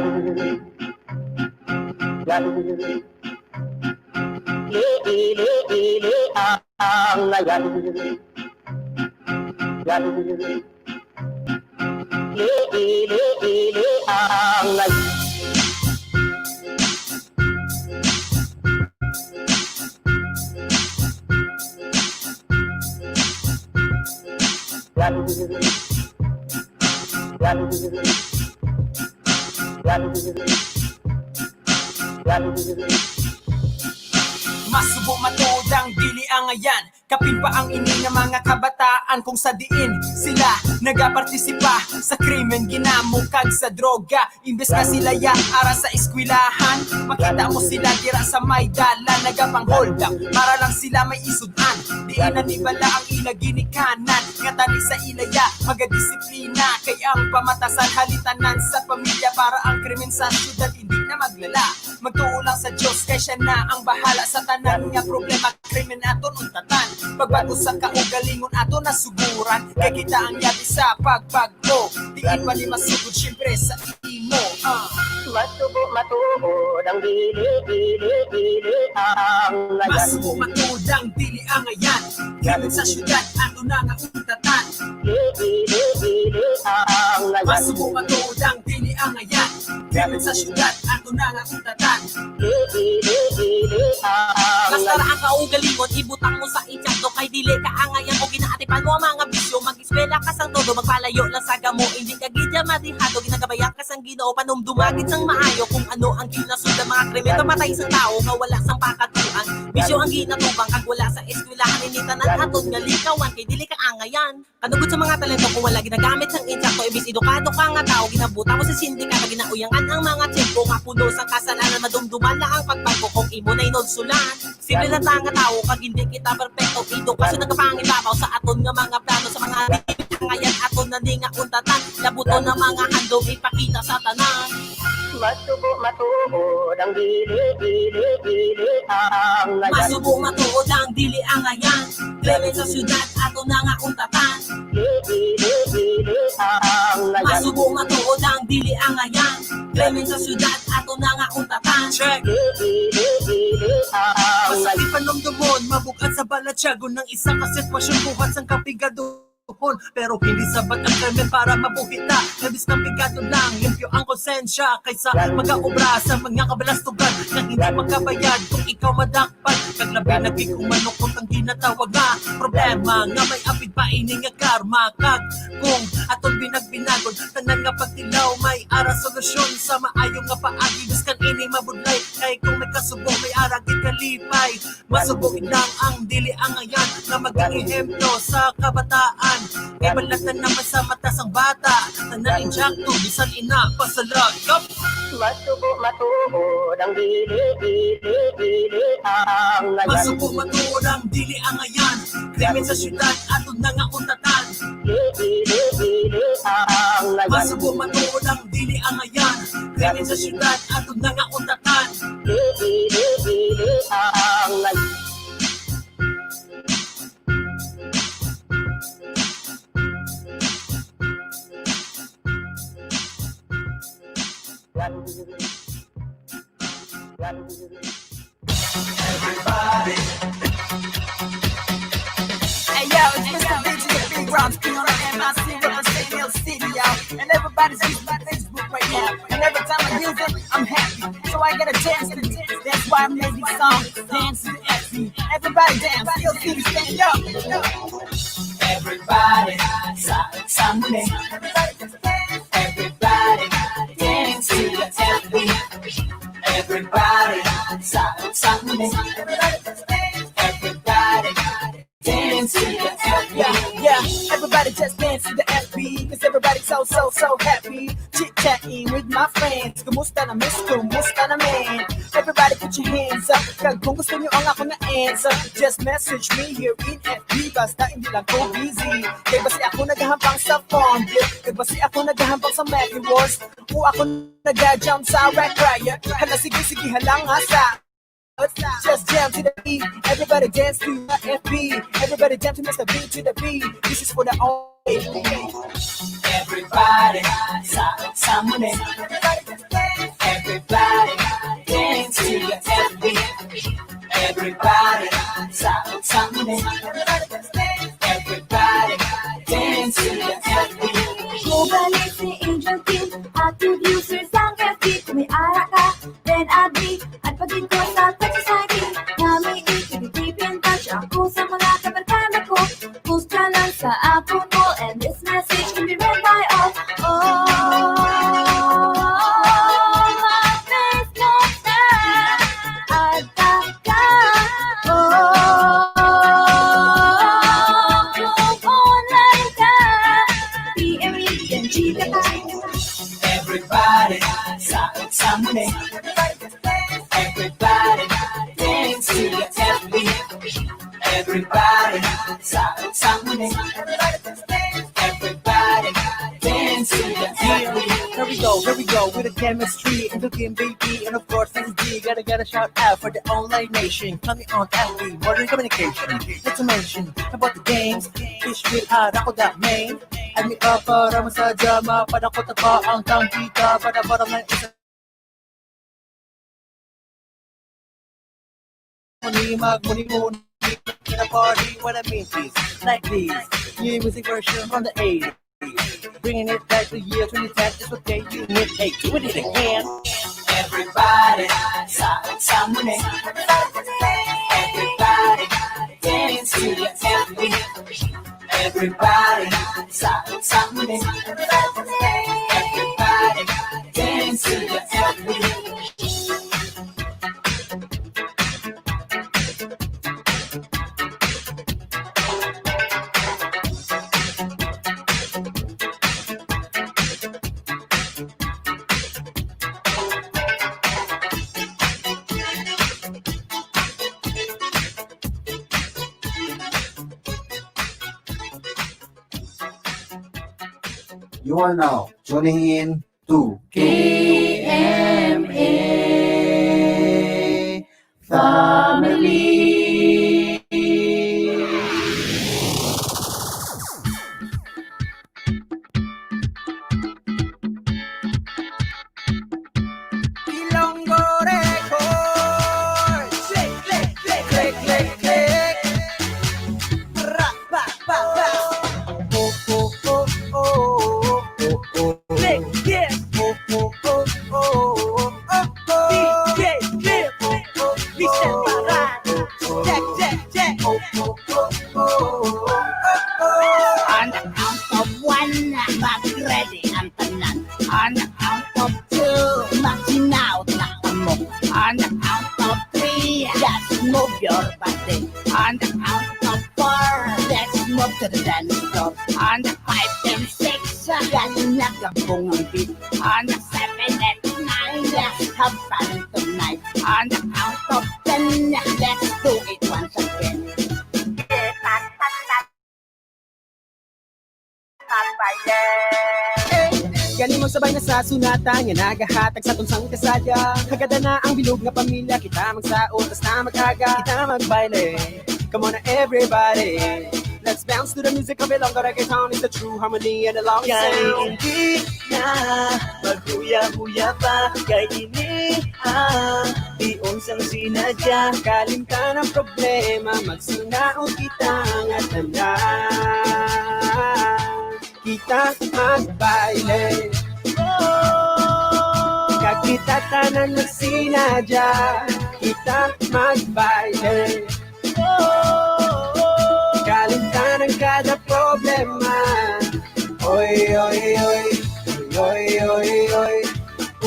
Ili ang ngayon. Yan. Ili ang ngayon. Yan. Yan. Yan. Yan. Masubo matuod ang dili ang ayan. Kapin pa ang ini ng mga kabataan kung sa diin sila nagapartisipa sa krimen, ginamukag sa droga. Imbes na sila ya ara sa eskwilahan, makita mo sila dira sa may dala nagapang-hold up para lang sila may isudan. Diin na di bala ang ila ginikanan, nga tani sa ilaya magadisiplina. Kay ang pamatasan halitanan sa pamilya para ang krimen sa syudad hindi na maglala. Magtuo lang sa Diyos kay siya na ang bahala sa tanan nga problema krimen aton untatan. Pagbago sa kaugalingon ato nasuguran, kay kita ang yabi sa pagbago. Diin pa di masugod syempre sa imo. Masubo matuhod ang dili ang ngayon. Masubo matuod ang dili ang ayan. Krimen sa syudad ato na nga untatan. Dili ang ngayon. Masubo matuod ang dili ang ayan. Krimen sa syudad ato na nga untatan. Dili ang Basta ngayon. ang kaugalingon, ibutang mo sa ityakto kay dili ka angayan o ginaatipan mo ang mga bisyo. Mag-eskwela ka sang todo, magpalayo lang sa gamo. Hindi ka gidya madihado, ginagabayan ka sang Ginoo. Panumdumagit sang maayo kung ano ang ginasud ng mga krimen. Kamatay sang tao, nga wala sang pakatuan. Bisyo ang ginatubang, kag wala sa eskwelahan. Initanan hatod nga likawan, kay dili ka angayan. Kanugod sa mga talento kung wala ginagamit sang ityakto. Ibis edukado ka nga tao, ginabuta mo sa sindikato. Ginauyangan ang mga tiyempo, nga puno sang kasalanan. Madumduman na ang pagbago kung imo na inodsulan. Simple lang tanga tao, kag hindi kita perfecto. Edukasyon nagkapangilabaw sa aton nga mga plano sa mga ngayon aton na di nga untatan. Labuto ng mga handog ipakita sa tanan. Masubo matuhod ang dili ang ngayon. Masubo matuod ang dili ang ayan. Krimen sa syudad aton na nga untatan. Dili ang ngayon. Masubo matuod ang dili ang ayan. Krimen sa syudad aton na nga untatan. Check! Dili ang Masakit ngayon. panumdumon, mabukat sa balatyago ng isang kasitwasyon buhat sang kapigado. pero hindi sapat ang krimen para mabuhi na. Labis ng bigado lang, limpyo ang konsensya kaysa mag-aobra sa mga kabalastugan na hindi makabayad kung ikaw madakpan. Kaglabi naging umanukot ang ginatawag na problema nga may apid pa ini nga karma. Kag kung atong binagbinagod tanan nga pagtilaw may ara solusyon sa maayong nga paagi biskan ini mabudlay. Kay kung may kasubong may aragit kalipay, masubugin lang ang dili ang ayan na maging ehemplo sa kabataan. Kay balatan naman sa matas ang bata tanan injakto bisan ina pasalag. Matubo ang dili ang ngayon. Masubo matuod ang dili ang ayan, krimen sa syudad atong nangautatan. Dili ang ngayon. Masubo matuod ang dili ang ayan, krimen sa syudad atong nangautatan. Dili ang ngayon. Hey yo, it's Mr. Big to the Big Round, King on the MIC representing El City, yo. And everybody's using my Facebook right now. And every time I use it, I'm happy. So I gotta dance to this. That's why I made this song, Dance to the FB. Everybody dance, El City, stand up. Everybody, something. Everybody, dance to the FB. Everybody, something. Everybody, dance to the FB. Yeah, everybody just dance to the FB. Cause everybody's so happy. Chit-chatting with my friends. Kumusta na miss? Kumusta na man? Everybody put your hands up. Kag kung gusto nyo ang ako na answer, just message me here in FB. Basta hindi lang ko busy. Kaya basi ako naghahampang sa phone. Kaya basi ako naghahampang sa Maggie Wars. O ako nag-jump sa Rack Riot. Hala sige halang asa. Just jam to the beat. Everybody dance to the FB. Everybody dance to Mr. B to the B. This is for the old. Everybody, someone. Everybody, dance to the FB. Everybody, someone. Everybody, dance to the FB. Globally si Angel Kim at producers ang FB. Kung may ara ka, then agree. At pagin ko sa pag-society na may keep in touch ako sa mga kabarkada ko. Post ka lang sa ako mo and this message can be read by all. Oh, my Facebook na at ka. Oh, kung online ka, PM yan, chika ka. Everybody, someone. Everybody, dance to the FB. Everybody, someone. Everybody, dance to the FB. Here we go with the chemistry and the game baby and of course SD. Gotta shout out for the online nation. Coming on FB, modern communication. Not to mention about the games. Fish will ako that main. Add me up para masadya mapadakot at pa ang tangkita para barang ng isa. Muni in a party when I mean this like this. New music version from the 80s. Bringing it back to the year 2010 is what they you need. Hey, do it again. Everybody, someone. Everybody, dance to the FB. Everybody, someone. Everybody, dance to the FB. You are now tuning in to KMA Family. Ilonggo Record. Click, click, click, click, click, click. Ra, pa, pa, pa. move to the dance floor. On the 5 and 6, galing na gabong ang beat. On the 7 and 9, let's have fun tonight. On the count of 10, let's do it once again. Galing mo sabay na sa sunata nga nagahatag sa tunsang kasada. Hagada na ang bilog nga pamilya, kita magsaot tas na mag-aga, kita magbaile. Come on na everybody, let's bounce to the music of Ilonggo reggaeton. It's the true harmony and the long sound. Hindi na maghuya-huya pa, kay ini iyon sang sinadya. Kalimtan ang problema, magsinaon kita nga tanda. Kita magbaile, kakita tanan nagsinadya. Kita magbaile, kalimtan ang kada problema. Oy, oy, oy, oy, oy, oy,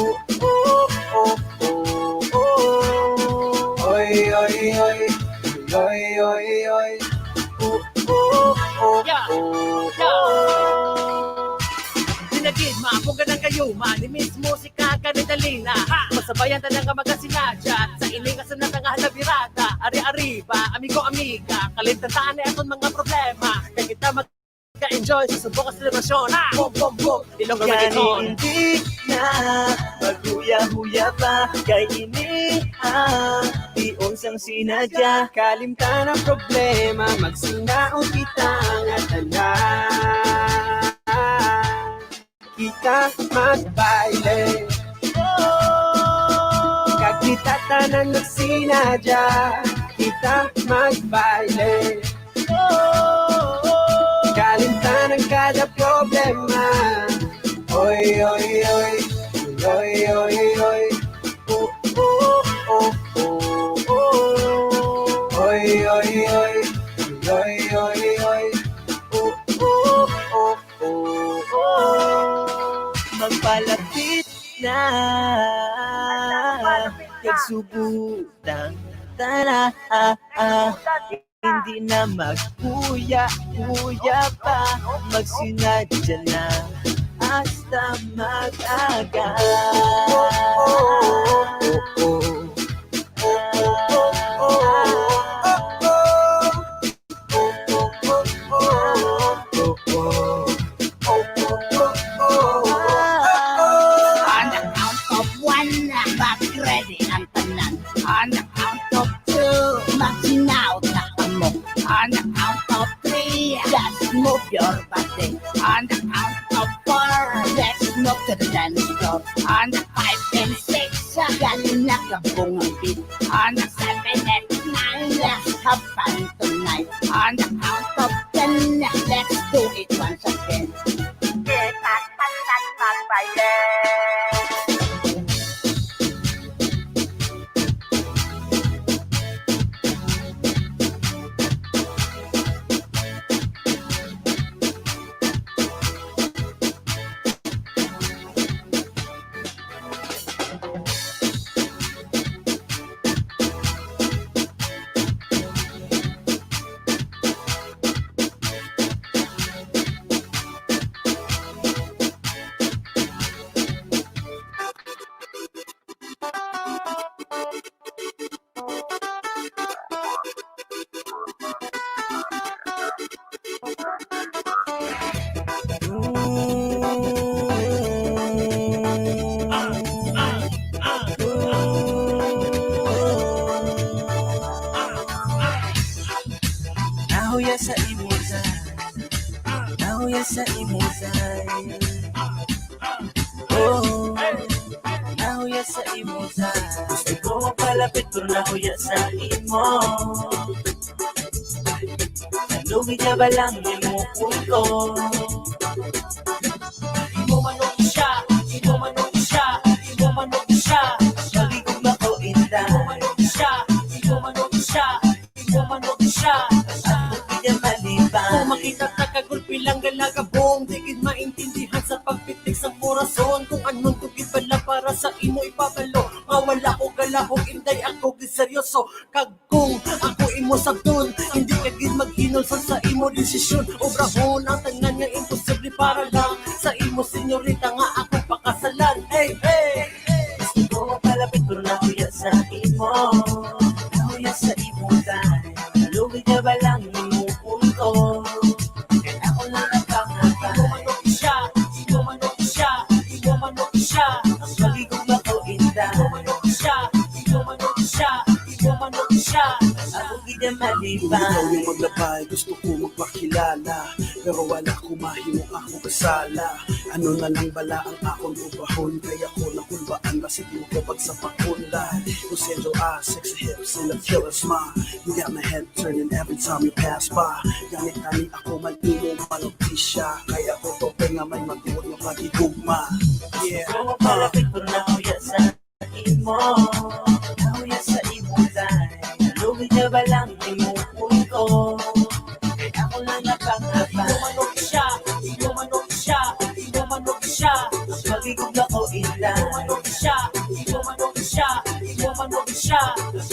oh, oh, oh, oh, oh. Oy, oy, oy, oy, oy, oy, oh, oh, oh, oh. Dinagid ma, kung ganang kayo manimis musika ka ni Dalina. Masabayan ta nga magasinadya sa ilingas na nga halabirada. Ari-ariba, amigo-amiga, kalintataan na aton mga problema. Kaya kita magka-enjoy sa subok at selebrasyon. Boom, boom, boom, Ilonggo reggaeton. Hindi na maghuya-huya pa, kay ini iyon sang sinadya. Kalimtan ang problema, magsinaon kita nga tanda. Kita magbaile, kakita tanan nagsinadya. Kita magbaile, kalimtan ang kada problema. Oy, oy, oy, oy, oy, oy, oh, oh, oh, oh, oh. Oy, oy, oy, oy, oy, oy, oh, oh, oh, oh, oh. Magpalapit na kagsubutang tara, hindi na maghuya-huya pa, magsinadya na hasta mag-aga. On the count of 1, mag-ready ang tanan. On the count of 2, magsinaw na kamo. On the count of 3, just move your body. On the count of 4, let's move to the dance floor. On the 5 and 6, galing na gabong ang beat. On the 7 and 9, let's have fun tonight. On the count of 10, let's do it once again. Nahuya sa imuzay, nahuya sa imuzay. Oh, nahuya sa imuzay. Gusto ko magpalapit pero nahuya sa imo. Nalugid na ba lang yung punto? Imo manong siya, imo manong siya, imo manong siya. Maligog ba ko inda? Imo manong siya, imo manong siya, imo manong siya. Ang maliban. Kung makita ka kagulpi lang galagabong, digid maintindihan sa pagpitik sa korason. Kung anong tugid pala para sa imo ipabalo, mawala ko galahong inday ako giseryoso. Kag kung ako imo sabdon, hindi kagid maghinol sa imo imo desisyon. Obrahon ang tanan nga imposible para lang sa imo senyorita nga ako pakasalan. Hey, hey! Gusto ko palapit pero nahuya sa imo. Nahuya sa imo dahil nalugay ka ba lang imo punto. Kaya ako lang napangabay. Manok siya, imo manok siya, imo manok siya. Ang paligog ako inda. Imo manok siya, imo manok siya, imo manok siya. Ako gida Ikaw malibay. yung maglabay, gusto ko magpakilala. Pero wala ko mahimo ako kasala. Ano na lang bala ang akong ubahon. Kaya ko nakulbaan, basit mo ko pag sa pakundan. You said your eyes, sexy hips, and a killer smile. You got my head turning every time you pass by. Ganit-tani ako mag-ino, manotisya. Kaya ko to nga may matuwag na pagigugma. Yeah, Gusto ko palapit pero nahuya sa imo. Nahuya sa imo dahil nalugay ka ba lang imo punto. Kaya ako lang napangabay. Imo manok siya, imo manok siya, imo manok siya. Ang paligog ako inda. Imo manok siya, imo manok siya, imo manok siya.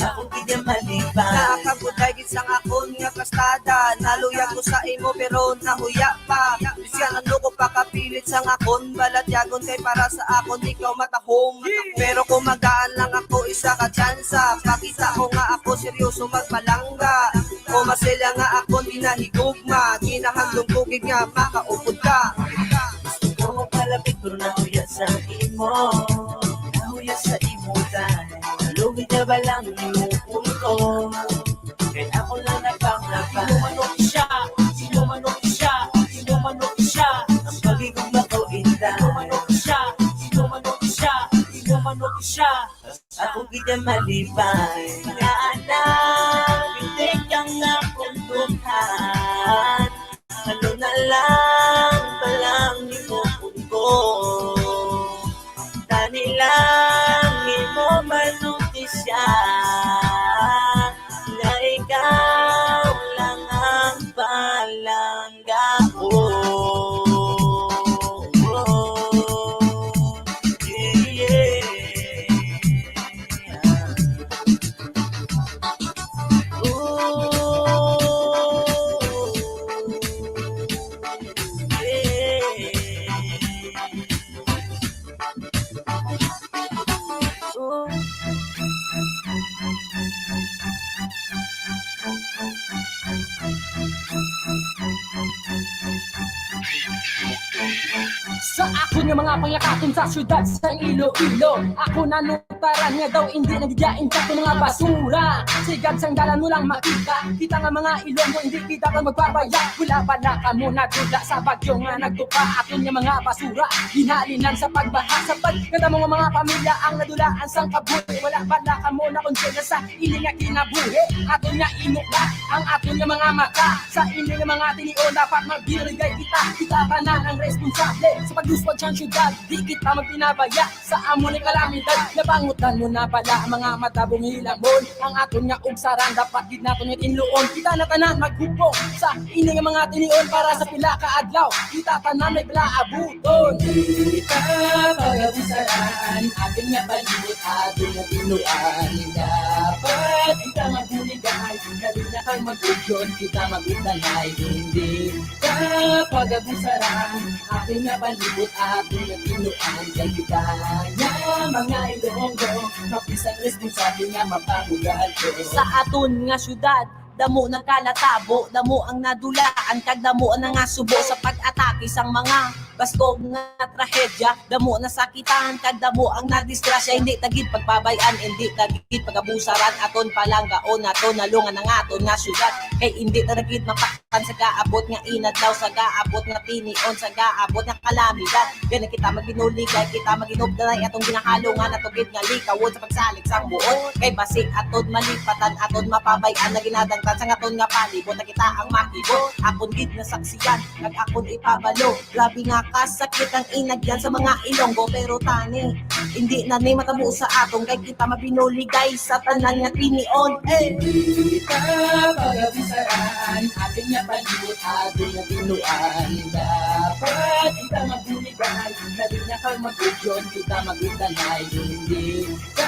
Ako gida malibay. Nakakabuday gid sang akon nga kastada. Naluya ko sa imo pero nahuya pa. Bisyan ang loko pa kapilit sang akon. Balat yagon kay para sa akon ikaw matahong. Pero kung magaan lang ako isa ka tsansa. Pakita ko nga ako seryoso magpalangga. O masaya nga ako di nahigugma. Kinahangdong bukid nga makaupod ka. Gusto ko palapit pero nahuya sa imo. Nahuya sa imo dahil nalugay ka ba lang imo punto. Kaya ako lang napangabay. Imo manok siya, imo manok siya, imo manok siya. Ang paligog ako inda. Imo manok siya, imo manok siya, imo manok siya. Ako gida malibay. Nga anak, hindi kang napuntuhan. Ano na lang palang imo punto. Tani lang imo manutisya. Na ikaw lang ang palangga ko. Yeah. Sa ako nga mga pangakatun sa syudad sa Iloilo. Ako nanutaran nga daw hindi nagdiyain ka ng mga basura. Sigad sang dalan mo lang makita. Kita nga mga Ilonggo hindi kita ka magpapaya. Wala pala ka muna dula sa bagyo nga nagtupa. Ako nga mga basura hinalinan sa pagbaha. Sa pagkata mo nga mga pamilya ang nadulaan sang kabuhi. Wala pala ka muna konsensya sa iling nga kinabuhi. Ato nga inukla ang ato nga mga mata. Sa iling nga mga tinio dapat magbirigay kita. Kita pa na ang responsable sa pagduswag siyang syudad. Di kita magpinabaya sa amo ni kalamidad. Nabangutan mo na pala ang mga matabong hilamon. Ang aton nga ugsaran dapat gid naton nga tinluon. Kita na tanan maghupong sa ining nga mga tinion para sa pila ka adlaw. Kita tanan may blaabuton. Kita pagabusaran atin nga palibot atin nga tinuan. Dapat kita maguligay dali na kang magugyon. Kita magutanay hindi ka pagabusaran atin nga palibot atin nga tinuan. Kay kita nga mga Ilonggo mapisang responsable nga mapabugal ko. Sa aton nga syudad damo nagkalatabo, damo ang nadulaan, kag damo na nga subo sa pag-atake sang mga bastog nga trahedya, damo na sakitan, kag damo ang nadisgrasya, hindi tagid pagbabayan, hindi tagid pagabusaran, aton palanggaon naton nalungan ang aton nga syudad, kay hindi tagid mapaktan sa gaabot nga inadlaw, sa gaabot nga tinion, sa gaabot nga kalamidad, gani kita maginuligay, kita maginubdanay atong ginahalungan, atong nga likawon sa pagsalik sang buot, kay basig aton malipatan, aton mapabayan na ginadang sa ngaton nga palibot na kita ang makibot. Akon gid na saksiyan, kag akon ipabalo. Grabe nga kasakit ang inagyan sa mga Ilonggo, pero tani hindi na ni matabo sa atong kay kita mabinuligay sa tanan nga tinion. Kita pagabusaran atin nga palibot atin nga tinuan. Dapat kita mabuligay dali na kang magugyon, kita magutanay hindi ka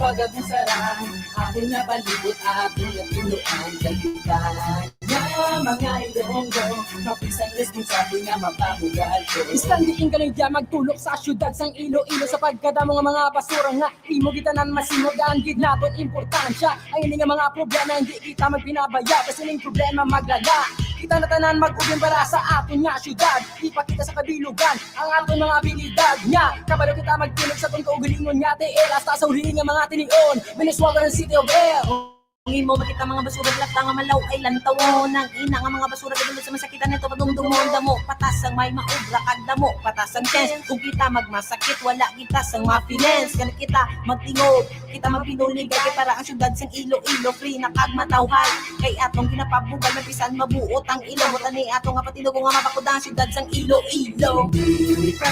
pagabusaran atin nga palibot atin nga tinuan. Kay kita nga mga ilonggo, mapisang responsable nga mapabugal ko. Istandiin ka ng magtulok sa syudad sang Iloilo sapagkat ang mga basura nga imo kita nan masinod ang gid naton importansya ay ini nga mga problema hindi kita magpinabaya kasi ning problema maglala kita na tanan mag-ubin para sa aton nga syudad ipakita sa kabilugan ang aton mga abilidad nga kabalo kita magtinog sa tong kaugalingon nga TL hasta sa uli nga mga tinion Venezuela ng City of Air. Ngin mo makita mga basura lakta nga malaw ay lantaw nang ina nga mga basura dito sa masakitan nito padumdumon damo patas ang may maubra kag damo patas ang chance kung kita magmasakit wala kita sang ma-finance kana kita magtingog kita magpinulig kay para ang syudad sang Iloilo free na kag matawhay kay atong ginapabugal mapisan mabuot ang ilo mo tani ato nga patinog nga mapakudang syudad sang Iloilo. Hindi ka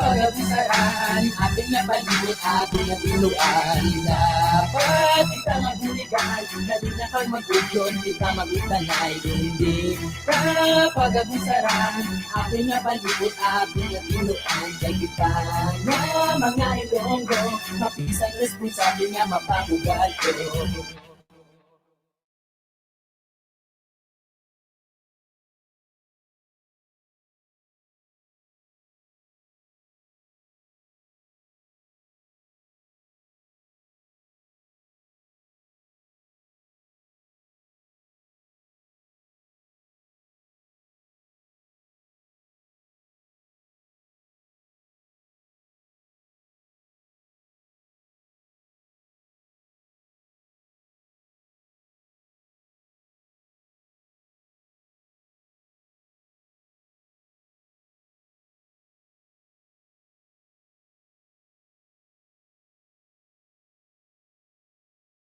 pag-abisaran, ating nga baliwit, ating nga tinuan. Dapat kita nga buligan, na di na kang mag-udyon, di ka mag-utanay. Hindi ka pag-abisaran, ating nga baliwit, ating nga tinuan. Kay kita nga mga ilonggo, mapisang responsable nga mapabugal ko.